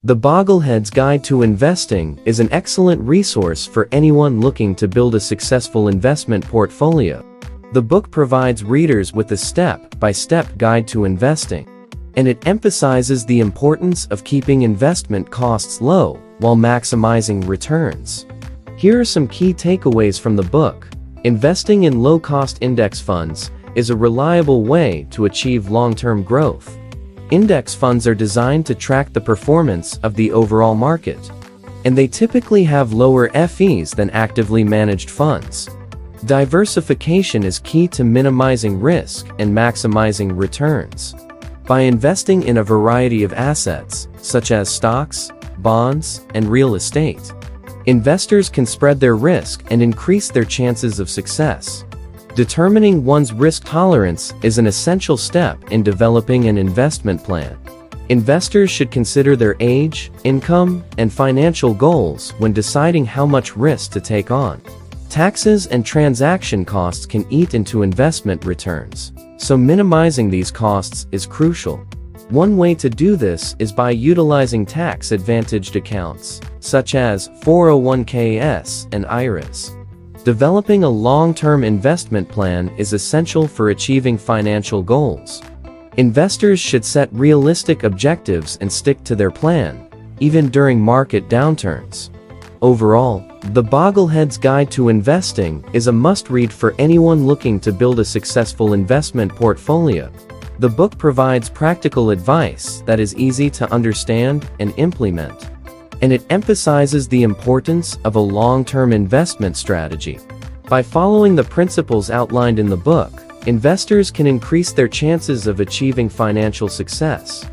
The Bogleheads Guide to Investing is an excellent resource for anyone looking to build a successful investment portfolio. The book provides readers with a step-by-step guide to investing, and it emphasizes the importance of keeping investment costs low while maximizing returns. Here are some key takeaways from the book. Investing in low-cost index funds is a reliable way to achieve long-term growth. Index funds are designed to track the performance of the overall market, and they typically have lower fees than actively managed funds. Diversification is key to minimizing risk and maximizing returns. By investing in a variety of assets, such as stocks, bonds, and real estate, investors can spread their risk and increase their chances of success. Determining one's risk tolerance is an essential step in developing an investment plan. Investors should consider their age, income, and financial goals when deciding how much risk to take on. Taxes and transaction costs can eat into investment returns, so minimizing these costs is crucial. One way to do this is by utilizing tax-advantaged accounts, such as 401(k)s and IRAs. Developing a long-term investment plan is essential for achieving financial goals. Investors should set realistic objectives and stick to their plan, even during market downturns. Overall, The Bogleheads Guide to Investing is a must-read for anyone looking to build a successful investment portfolio. The book provides practical advice that is easy to understand and implement, and it emphasizes the importance of a long-term investment strategy. By following the principles outlined in the book, investors can increase their chances of achieving financial success.